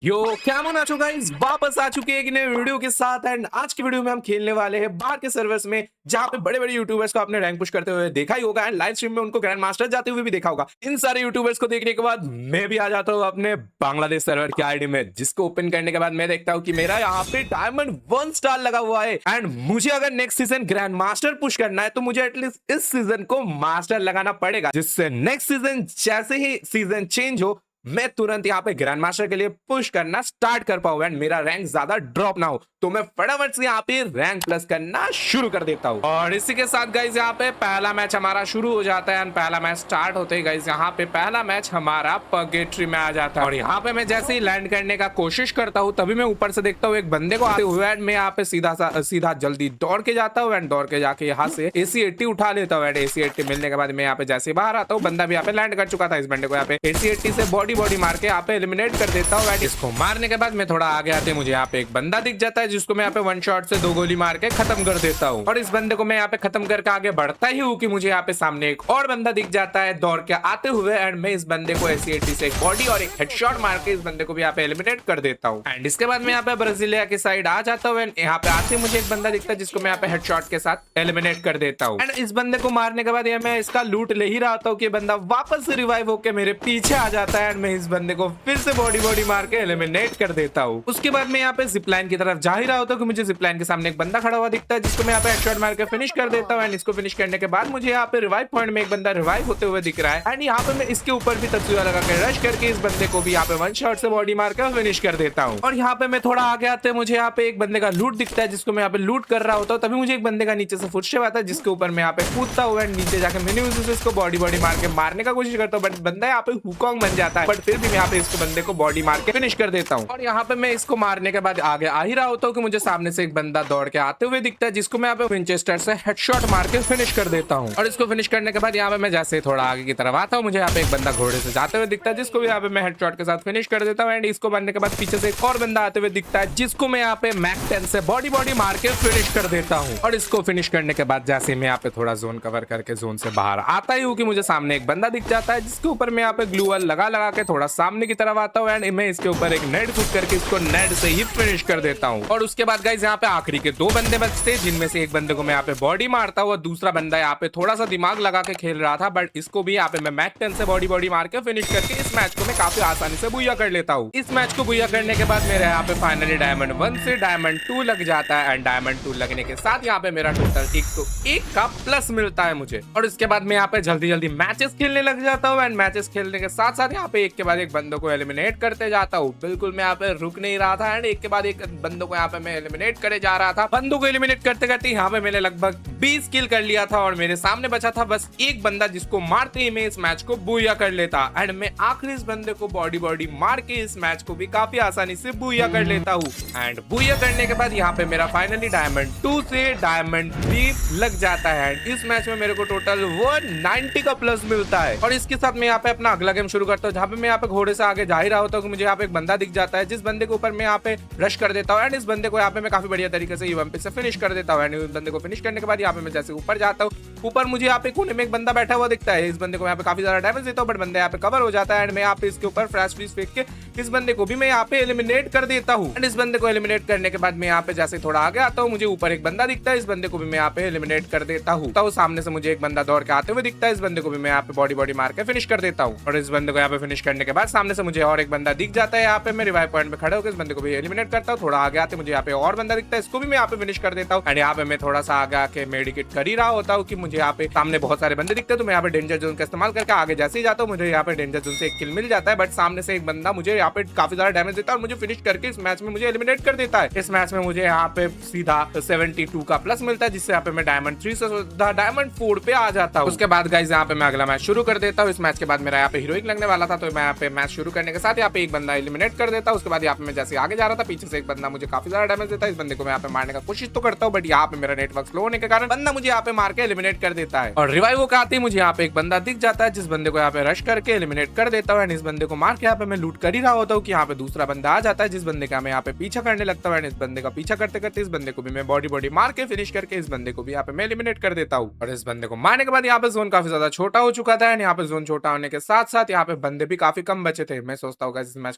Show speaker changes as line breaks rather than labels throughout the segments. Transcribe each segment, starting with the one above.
यो क्या मना चो गाइस, वापस आ चुके हैं एक नए वीडियो के साथ। एंड आज की वीडियो में हम खेलने वाले हैं बाहर के सर्वर्स में, जहां पे बड़े बड़े यूट्यूबर्स को आपने रैंक पुश करते हुए देखा ही होगा एंड लाइव स्ट्रीम में उनको ग्रैंड मास्टर जाते हुए भी देखा होगा। इन सारे यूट्यूबर्स को देखने के बाद मैं भी आ जाता हूँ अपने बांग्लादेश सर्वर की आईडी में, जिसको ओपन करने के बाद मैं देखता हूँ कि मेरा यहाँ पे डायमंड 1 स्टार लगा हुआ है। एंड मुझे अगर next season grand master push करना है तो मुझे एटलीस्ट इस सीजन को मास्टर लगाना पड़ेगा, जिससे नेक्स्ट सीजन जैसे ही सीजन चेंज हो मैं तुरंत यहाँ पे ग्रैंड मास्टर के लिए पुश करना स्टार्ट कर पाऊं एंड मेरा रैंक ज्यादा ड्रॉप ना हो। तो मैं फटाफट से यहाँ पे रैंक प्लस करना शुरू कर देता हूँ। और इसी के साथ गाइस यहाँ पे पहला मैच हमारा शुरू हो जाता है एंड पहला मैच स्टार्ट होते ही गाइस यहाँ पे पहला मैच हमारा पर्गेटरी में आ जाता है। और यहाँ पे मैं जैसे ही लैंड करने का कोशिश करता हूँ तभी मैं ऊपर से देखता हूँ एक बंदे को आते हुए एंड मैं यहाँ पे सीधा जल्दी दौड़ के जाता हूँ एंड दौड़ के जाके यहाँ से AC-80 उठा लेता हूँ एंड AC-80 मिलने के बाद मैं यहाँ पे जैसे बाहर आता हूँ, बंदा भी यहाँ पे लैंड कर चुका था। इस बंदे को यहाँ पे AC-80 से बॉडी मार के यहाँ पे एलिमिनेट कर देता हूँ एंड इसको मारने के बाद मैं थोड़ा आगे आते मुझे यहाँ पे एक बंदा दिख जाता है, जिसको मैं यहाँ पे वन शॉट से 2 गोली मार के खत्म कर देता हूँ। और इस बंदे को मैं यहाँ पे खत्म करके आगे बढ़ता ही हूँ कि मुझे यहाँ पे सामने एक और बंदा दिख जाता है दौड़ के आते हुए एंड मैं इस बंदे को AC-80 से एक बॉडी और एक हेडशॉट मार के इस बंदे को भी यहाँ पे एलिमिनेट कर देता हूँ। एंड इसके बाद मैं यहाँ पे ब्राजीलिया की साइड आ जाता हूँ एंड यहाँ पे आते मुझे एक बंदा दिखता है, जिसको मैं यहाँ पे हेडशॉट के साथ एलिमिनेट कर देता हूँ। एंड इस बंदे को मारने के बाद यहाँ मैं इसका लूट ले ही रहा था कि बंदा वापस से रिवाइव होकर मेरे पीछे आ जाता है एंड मैं इस बंदे को फिर से बॉडी मार के एलिमिनेट कर देता हूँ। उसके बाद मैं यहाँ पे जिपलाइन की तरफ जा ही रहा होता हूँ कि मुझे जिपलाइन के सामने एक बंदा खड़ा हुआ दिखता है, जिसको मैं यहाँ पे हेडशॉट मार के फिनिश कर देता हूँ। एंड इसको फिनिश करने के बाद मुझे यहाँ पे रिवाइव पॉइंट में एक बंदा रिवाइव होते हुए दिख रहा है एंड यहाँ पे मैं इसके ऊपर भी तस्वीर लगा के रश करके इस बंदे को भी यहाँ पे वन शॉट से बॉडी मार के फिनिश कर देता हूँ। और यहाँ पे मैं थोड़ा आगे आते मुझे यहाँ पे एक बंदे का लूट दिखता है, जिसको मैं यहाँ पे लूट कर रहा होता हूँ। तभी मुझे एक बंदे का नीचे से फुटस्टेप आता है, जिसके ऊपर मैं यहाँ पे कूदता हूँ एंड नीचे जाकर मैंने इसको बॉडी मार के मारने का कोशिश करता हूँ, बट बंदा यहाँ पे हुकॉन्ग बन जाता है। बट फिर भी मैं यहाँ पे इसको बंदे को बॉडी मार के फिनिश कर देता हूँ। और यहाँ पे मैं इसको मारने के बाद आगे आ ही रहा होता हूँ कि मुझे सामने से एक बंदा दौड़ के आते हुए दिखता है, जिसको मैं यहाँ पे विंचेस्टर से हेडशॉट मार के फिनिश कर देता हूँ। और इसको फिनिश करने के बाद यहाँ पे मैं जैसे थोड़ा आगे की तरफ आता हूँ, मुझे यहाँ पे एक बंदा घोड़े से जाते हुए दिखता है, जिसको भी यहाँ पे मैं हेडशॉट के साथ फिनिश कर देता हूँ। एंड इसको बनने के बाद पीछे से एक और बंदा आते हुए दिखता है, जिसको मैं यहाँ पे मैक 10 से बॉडी मार के फिनिश कर देता हूँ। और इसको फिनिश करने के बाद जैसे मैं यहाँ पे थोड़ा जोन कवर करके जोन से बाहर आता ही हूँ कि मुझे सामने एक बंदा दिख जाता है, जिसके ऊपर मैं यहाँ पे ग्लू वॉल लगा के थोड़ा सामने की तरफ आता हूँ एंड मैं इसके ऊपर एक नेट फूट करके इसको नेट से ही फिनिश कर देता हूँ। और उसके बाद गाइस यहाँ पे आखिरी के 2 बंदे बचते, जिनमें से एक बंदे को मैं यहाँ पे बॉडी मारता हूँ और दूसरा बंदा यहाँ पे थोड़ा सा दिमाग लगा के खेल रहा था, बट इसको भी यहाँ पे मैं मैक 10 से बॉडी मार के फिनिश करके इस मैच को मैं काफी आसानी से बुया कर लेता हूँ। इस मैच को बुया करने के बाद मेरे यहाँ पे फाइनली डायमंड 1 से डायमंड 2 लग जाता है एंड डायमंड 2 लगने के साथ यहाँ पे मेरा टोटल 101 का प्लस मिलता है मुझे। और इसके बाद मैं यहाँ पे जल्दी मैचेस खेलने लग जाता हूँ एंड मैचेस खेलने के साथ साथ यहाँ पे एक के बाद एक बंदों को एलिमिनेट करते जाता हूँ। बिल्कुल मैं यहाँ पे रुक नहीं रहा था एंड एक के बाद एक बंदों को यहाँ पे मैं एलिमिनेट करे जा रहा था। बंदों को एलिमिनेट करते यहाँ पे मैंने लगभग 20 किल कर लिया था और मेरे सामने बचा था बस एक बंदा, जिसको मारते ही मैं इस मैच को बुया कर लेता एंड मैं आखिरी इस बंदे को बॉडी मार के इस मैच को भी काफी आसानी से बुया कर लेता हूँ। एंड बुया करने के बाद यहाँ पे मेरा फाइनली डायमंड 2 से डायमंड 3 लग जाता है एंड इस मैच में मेरे को टोटल 190 का प्लस मिलता है। और इसके साथ मैं यहाँ पे अपना अगला गेम शुरू करता हूँ, जहाँ पे मैं यहाँ पे घोड़े से आगे जा ही रहा होता हूँ कि मुझे यहाँ पे एक बंदा दिख जाता है, जिस बंदे के ऊपर मैं यहाँ पे रश कर देता हूँ एंड इस बंदे को यहाँ पे मैं काफी बढ़िया तरीके से यूएमपी से फिनिश कर देता हूँ। एंड इस बंदे को फिनिश करने के बाद यहाँ पे मैं जैसे ऊपर जाता हूँ, ऊपर मुझे यहाँ पे कोने में एक बंदा बैठा हुआ दिखता है। इस बंदे को यहाँ पे काफी ज्यादा डैमेज देता हूँ, बट बंदा यहाँ पे कवर हो जाता है एंड मैं यहाँ पे इसके ऊपर फ्लैश फ्रीज फेंक के इस बंदे को भी मैं यहाँ पे एलिमिनेट कर देता हूँ। एंड इस बंदे को एलिमिनेट करने के बाद मैं यहाँ पे जैसे थोड़ा आगे आता हूँ, मुझे ऊपर एक बंदा दिखता है, इस बंदे को भी मैं यहाँ पे एलिमिनेट कर देता हूँ। तो सामने से मुझे एक बंदा दौड़ के आते हुए दिखता है, इस बंदे को भी मैं यहाँ पे बॉडी मार के फिनिश कर देता हूँ। और इस बंदे को यहाँ पे फिनिश करने के बाद सामने से मुझे और एक बंदा दिख जाता है, यहाँ पे मैं रिवाइव पॉइंट में खड़े होकर इस बंदे को भी एलिमिनेट करता हूँ। थोड़ा आगे आते मुझे यहाँ पे और बंदा दिखता है, इसको भी मैं यहाँ पे फिनिश कर देता हूँ। एंड यहाँ पे मैं थोड़ा सा आगे आके मेडिकेट कर ही रहा होता हूँ कि मुझे यहाँ पे सामने बहुत सारे बंदे दिखते हैं, तो मैं यहाँ पे डेंजर जोन का इस्तेमाल करके आगे जैसे ही जाता हूँ, मुझे यहाँ पे डेंजर जोन से एक किल मिल जाता है, बट सामने से एक बंदा मुझे यहाँ पे काफी ज्यादा डैमेज देता है और मुझे फिनिश करके इस मैच में मुझे एलिमिनेट कर देता है। इस मैच में मुझे यहाँ पे सीधा 72 का प्लस मिलता है, जिससे यहाँ पे मैं डायमंड 3 से डायमंड 4 पे आ जाता हूँ। उसके बाद गाइस यहाँ पे मैं अगला मैच शुरू कर देता हूँ। इस मैच के बाद मेरा यहाँ पे हीरोइक लगने वाला था, तो मैं यहाँ पे मैच शुरू करने के साथ यहाँ पे एक बंदा एलिमिनेट कर देता हूँ। उसके बाद यहाँ पे मैं जैसे आगे जा रहा था, पीछे से एक बंदा मुझे काफी ज्यादा डैमेज देता है, इस बंदे को मैं यहाँ पे मारने का कोशिश तो करता हूँ, बट यहाँ पे मेरा नेटवर्क स्लो होने के कारण बंदा मुझे यहाँ पे मार के एलिमिनेट कर देता है। और रिवाइव होकर आते ही मुझे यहाँ पे एक बंदा दिख जाता है, जिस बंदे को यहाँ पे रश करके एलिमिनेट कर देता हूँ एंड इस बंदे को मार के यहाँ पे मैं लूट कर ही रहा होता हूँ कि यहाँ पे दूसरा बंदा आ जाता है, जिस बंदे का मैं यहाँ पे पीछा करने लगता हूँ। एंड इस बंदे का पीछा करते करते इस बंदे को भी मैं बॉडी मार के फिनिश करके इस बंदे को भी यहाँ पे मैं एलिमिनेट कर देता हूँ। और इस बंदे को मारने के बाद यहाँ पे जोन काफी ज्यादा छोटा हो चुका था। एंड यहाँ पे जोन छोटा होने के साथ साथ यहाँ पे बंदे भी काफी कम बचे थे। मैं सोचता हूँ इस मैच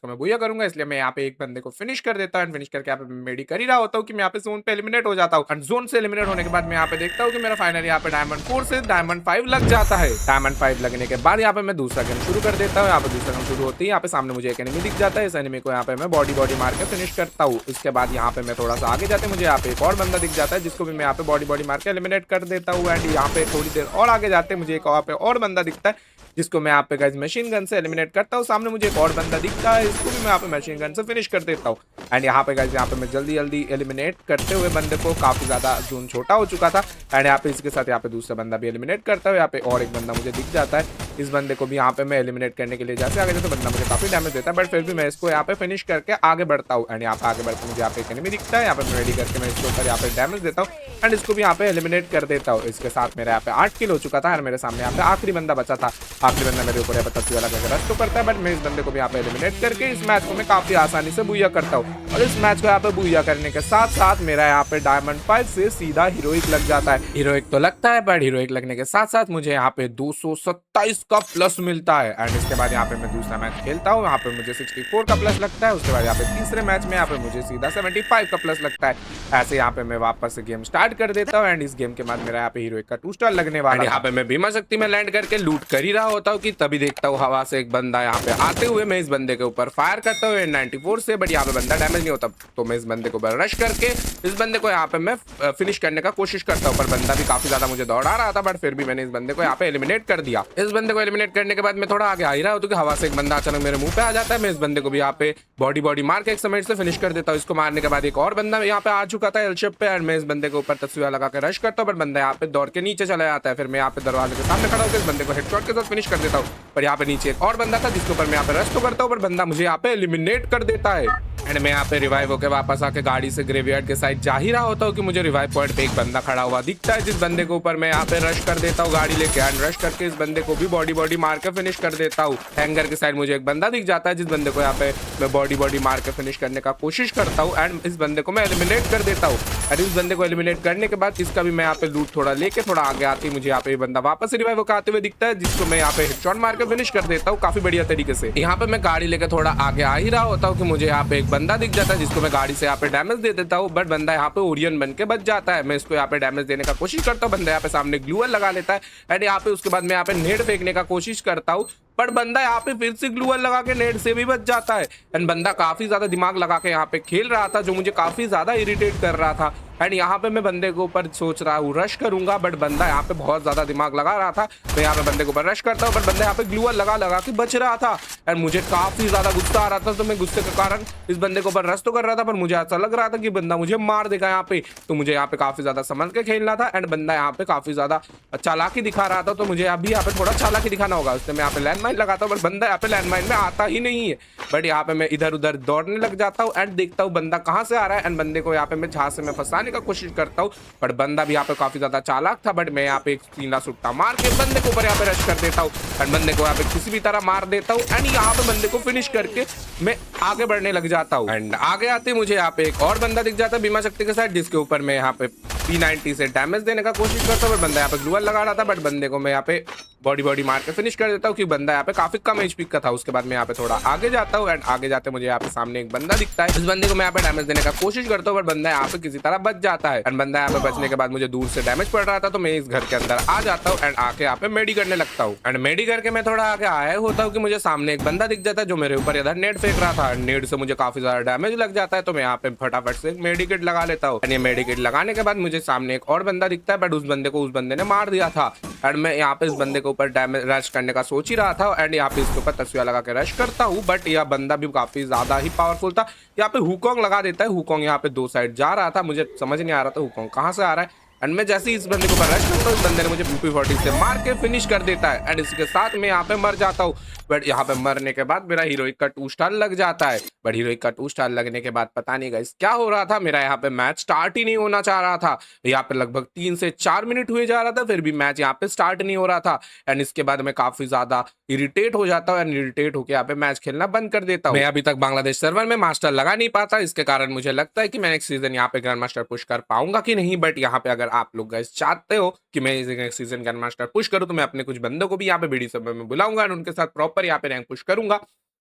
को मैं बुया करूंगा, इसलिए मैं यहाँ पे एक बंदे को फिनिश कर देता हूँ। फिनिश करके यहाँ पे मेडी कर ही रहा होता हूँ कि मैं यहाँ पे जोन पे एलिमिनेट हो जाता हूँ। एंड जोन से एलिमिनेट होने के बाद मैं यहाँ पे देखता हूँ कि मेरा फाइनल यहाँ पे डायमंड 4 से डायमंड 5 लग जाता है। डायमंड 5 लगने के बाद यहाँ पे मैं दूसरा गेम शुरू कर देता हूँ। यहाँ पे दूसरा गेम शुरू होती है, यहाँ पे सामने मुझे एक एनिमी दिख जाता है। इस एनिमी को यहाँ पे मैं बॉडी मार के फिनिश करता हूँ। इसके बाद यहाँ पे मैं थोड़ा सा आगे जाते मुझे यहाँ पे एक और बंदा दिख जाता है, जिसको भी मैं यहाँ पे बॉडी मार के एलिमिनेट कर देता हूँ। एंड यहाँ पे थोड़ी देर और आगे जाते मुझे एक यहाँ पे और बंदा दिखता है, जिसको मैं यहाँ पे गाइस मशीन गन से एलिमिनेट करता हूँ। सामने मुझे एक और बंदा दिखता है, इसको भी मैं यहाँ पे मशीन गन से फिनिश कर देता हूँ। एंड यहाँ पे गाइस यहाँ पे मैं जल्दी एलिमिनेट करते हुए बंदे को, काफी ज्यादा जोन छोटा हो चुका था। एंड यहाँ पे इसके साथ यहाँ पे दूसरा बंदा भी एलिमिनेट करता हूँ। यहाँ पे और एक बंदा मुझे दिख जाता है, इस बंदे को भी यहाँ पे मैं एलिमिनेट करने के लिए जैसे आगे जाता बंदा मुझे काफी डैमेज देता है, बट फिर भी मैं इसको यहाँ पे फिनिश करके आगे बढ़ता हूँ। एंड यहाँ पे आगे बढ़ते मुझे यहाँ पे एक एनिमी दिखता है, यहाँ पे रेडी करके मैं इसके ऊपर यहाँ पे डैमेज देता हूँ एंड इसको भी यहाँ पे एलिमिनेट कर देता हूँ। इसके साथ मेरा यहाँ पे 8 किल हो चुका था और मेरे सामने यहाँ पे आखिरी बंदा बचा था। आखिरी बंदा मेरे ऊपर तत्व वाला रश तो करता है, बट मैं इस बंदे को भी यहाँ पे एलिमिनेट करके इस मैच को मैं काफी आसानी से बुया करता हूँ। और इस मैच को यहाँ पे बुया करने के साथ साथ मेरा यहाँ पे डायमंड 5 से सीधा हीरोइक लग जाता है। हीरोइक तो लगता है, बट हीरोइक लगने के साथ साथ मुझे यहाँ पे 227 का प्लस मिलता है। एंड इसके बाद यहाँ पे मैं दूसरा मैच खेलता हूँ, यहाँ पे मुझे 64 का प्लस लगता है। उसके बाद यहाँ पे तीसरे मैच में यहाँ पे मुझे सीधा 75 का प्लस लगता है। ऐसे यहाँ पे मैं वापस से गेम स्टार्ट कर देता हूँ। एंड इस गेम के बाद मेरा यहाँ पे हीरोइक का 2 स्टार लगने वाला है। यहाँ पे मैं बीमा शक्ति में लैंड करके लूट कर ही रहा होता हूँ कि तभी देखता हूँ हवा से एक बंदा यहाँ पे आते हुए, मैं इस बंदे के ऊपर फायर करता हूँ 94 से, बट यहाँ पे बंदा डैमेज नहीं होता। तो मैं इस बंदे को रश करके इस बंदे को यहाँ पे मैं फिनिश करने का कोशिश करता हूँ, पर बंदा भी काफी ज्यादा मुझे दौड़ा रहा था, बट फिर भी मैंने इस बंदे को यहाँ पे एलिमिनेट कर दिया। इस बंदे को एलिमिनेट करने के बाद मैं थोड़ा आगे आ ही रहा हूँ कि हवा से एक बंदा अचानक मेरे मुंह पे आ जाता है। मैं इस बंदे को भी यहाँ पे बॉडी मार के एक समय से फिनिश कर देता हूँ। इसको मारने के बाद एक और बंदा यहाँ पे आ चुका था एलशिप पे, एंड मैं इस बंदे के ऊपर तस्वीर लगा के रश करता हूँ, बट बंदा यहाँ पे दौड़ के नीचे चला जाता है। फिर मैं यहाँ पे दरवाजे के सामने खड़ा होकर इस बंदे को हेडशॉट के साथ फिनिश कर देता हूँ। पर यहाँ पे नीचे एक और बंदा था, जिसके ऊपर मैं यहाँ पे रश तो करता हूँ, पर बंदा मुझे यहाँ पे एलिमिनेट कर देता है। एंड मैं यहाँ पे रिवाइव होकर वापस आके गाड़ी से ग्रेवयार्ड के साइड जा ही रहा होता हूँ कि मुझे रिवाइव पॉइंट पे एक बंदा खड़ा हुआ दिखता है, जिस बंदे के ऊपर मैं यहाँ पे रश कर देता हूँ गाड़ी लेके। एंड रश करके इस बंदे को भी बॉडी मार के फिनिश कर देता हूँ। हैंगर के साइड मुझे एक बंदा दिख जाता है, जिस बंदे को यहाँ पे मैं बॉडी मार के फिनिश करने का कोशिश करता हूँ। एंड इस बंदे को मैं एलिमिनेट कर देता हूँ। एंड इस बंदे को एलिमिनेट करने के बाद इसका भी मैं यहाँ पे लूट थोड़ा लेके थोड़ा आगे आती मुझे यहाँ पे बंदा वापस रिवाइव होकर आते हुए दिखता है, जिसको मैं यहाँ पे हेडशॉट मार के फिनिश कर देता हूँ काफी बढ़िया तरीके से। यहाँ पे मैं गाड़ी लेकर थोड़ा आगे आ ही रहा होता हूँ कि मुझे यहाँ पे एक बंदा दिख जाता है, जिसको मैं गाड़ी से यहाँ पे डैमेज दे देता हूँ, बट बंदा यहाँ पे ओरियन बन के बच जाता है। मैं इसको यहाँ पे डैमेज देने का कोशिश करता हूँ, बंदा यहाँ पे सामने ग्लूअल लगा लेता है। एंड यहाँ पे उसके बाद मैं यहाँ पे नेट फेंकने का कोशिश करता हूँ, बट बंदा यहाँ पे फिर से ग्लूअल लगा के नेट से भी बच जाता है। एंड बंदा काफी ज्यादा दिमाग लगा के यहाँ पे खेल रहा था, जो मुझे काफी ज्यादा इरिटेट कर रहा था। एंड यहाँ पे मैं बंदे के ऊपर सोच रहा हूँ रश करूंगा, बट बंदा यहाँ पे बहुत ज्यादा दिमाग लगा रहा था। मैं यहाँ पे बंदे के ऊपर रश करता हूँ, बट बंदा यहाँ पे ग्लूअल लगा के बच रहा था। एंड मुझे काफी ज्यादा गुस्सा आ रहा था, तो मैं गुस्से के कारण इस बंदे के ऊपर रश तो कर रहा था, पर मुझे ऐसा लग रहा था कि बंदा मुझे मार देगा यहाँ पे। तो मुझे यहाँ पे काफी ज्यादा संभल के खेलना था। एंड बंदा यहाँ पे काफी ज्यादा चालाकी दिखा रहा था, तो मुझे अभी यहाँ पे थोड़ा चालाकी दिखाना होगा। उसने मैं यहाँ पे लैंडमाइन लगाता हूँ, बट बंदा यहाँ पे लैंडमाइन में आता ही नहीं है। बट यहाँ पे मैं इधर उधर दौड़ने लग जाता हूँ एंड देखता हूँ बंदा कहाँ से आ रहा है। एंड बंदे को यहाँ पे मैं झांसे से मैं फंसाने का कोशिश करता हूँ, बट बंदा भी यहाँ पे काफी ज्यादा चालाक था। बट मैं यहाँ पे एक सीधा सुट्टा मार के बंदे के ऊपर यहाँ पे रश कर देता हूँ एंड बंदे को यहाँ पे किसी भी तरह मार देता हूँ। एंड यहाँ पे बंदे को फिनिश करके मैं आगे बढ़ने लग जाता हूँ। एंड आगे आते मुझे यहाँ पे एक और बंदा दिख जाता है बीमा शक्ति के साथ, जिसके ऊपर मैं यहाँ पे P90 से डैमेज देने का कोशिश करता हूँ। बंदा यहाँ पे ग्लूअल लगा रहा था, बट बंदे को मैं यहाँ पे बॉडी मार के फिनिश कर देता हूँ, क्योंकि बंदा यहाँ पे काफी कम एचपी का था। उसके बाद मैं यहाँ पे थोड़ा आगे जाता हूँ एंड आगे जाते मुझे यहाँ पे सामने एक बंदा दिखता है। इस बंदे को मैं यहाँ पे डैमेज देने का कोशिश करता हूँ, बट बंदा यहाँ पे किसी तरह बच जाता है। एंड बंदा यहाँ पे बचने के बाद मुझे दूर से डैमेज पड़ रहा था, तो मैं इस घर के अंदर आ जाता हूँ एंड आके यहाँ पे मेडी करने लगता हूँ। एंड मेडी करके मैं थोड़ा आगे आया होता हूँ कि मुझे सामने एक बंदा दिख जाता है, जो मेरे ऊपर इधर नेट फेंक रहा था। नेट से मुझे काफी ज्यादा डैमेज लग जाता है, तो मैं यहाँ पे फटाफट से मेडिकेट लगा लेता हूँ। ये मेडिकेट लगाने के बाद मुझे सामने एक और बंदा दिखता है, बट उस बंदे ने मार दिया था। एंड मैं यहाँ पे इस बंदे के ऊपर डैमेज रश करने का सोच ही रहा था एंड यहाँ पे इसके ऊपर तस्वीर लगा के रश करता हूँ, बट यह बंदा भी काफी ज्यादा ही पावरफुल था। यहाँ पे हुकॉन्ग लगा देता है। हुकॉन्ग यहाँ पे दो साइड जा रहा था, मुझे समझ नहीं आ रहा था हुकॉन्ग कहाँ से आ रहा है। एंड मैं जैसे ही इस बंदे को ऊपर रश करता हूँ, इस बंदे ने मुझे PP40 से मार के फिनिश कर देता है एंड इसके साथ मैं यहाँ पे मर जाता हूँ। बट यहाँ पे मरने के बाद मेरा हीरोइक का 2 स्टार लग जाता है। बट हीरोइक का 2 स्टार लगने के बाद पता नहीं गाइस क्या हो रहा था, मेरा यहाँ पे मैच स्टार्ट ही नहीं होना चाह रहा था। यहाँ पे लगभग 3 से 4 मिनट हुए जा रहा था, फिर भी मैच यहाँ पे स्टार्ट नहीं हो रहा था। एंड इसके बाद मैं काफी ज्यादा इरिटेट हो जाता हूँ एंड इरिटेट होकर यहाँ पे मैच खेलना बंद कर देता हूँ। मैं अभी तक बांग्लादेश सर्वर में मास्टर लगा नहीं पाता, इसके कारण मुझे लगता है कि मैं नेक्स्ट सीजन यहाँ पे ग्रैंड मास्टर पुश कर पाऊंगा कि नहीं। बट यहाँ पे अगर आप लोग गाइस चाहते हो कि मैं next season grand master push करूँ, तो मैं अपने कुछ बंदों को भी यहाँ पे बीडी सर्वर में बुलाऊंगा एंड उनके साथ प्रॉपर यहाँ पे रैंक पुश करूंगा।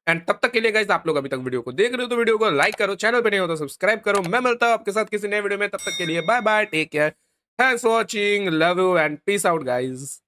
एंड तब तक के लिए गाइस आप लोग अभी तक वीडियो को देख रहे हो तो वीडियो को लाइक करो, चैनल पे नहीं हो तो सब्सक्राइब करो। मैं मिलता हूँ आपके साथ किसी नए वीडियो में, तब तक के लिए bye bye, take care, thanks for watching, love you and peace out guys.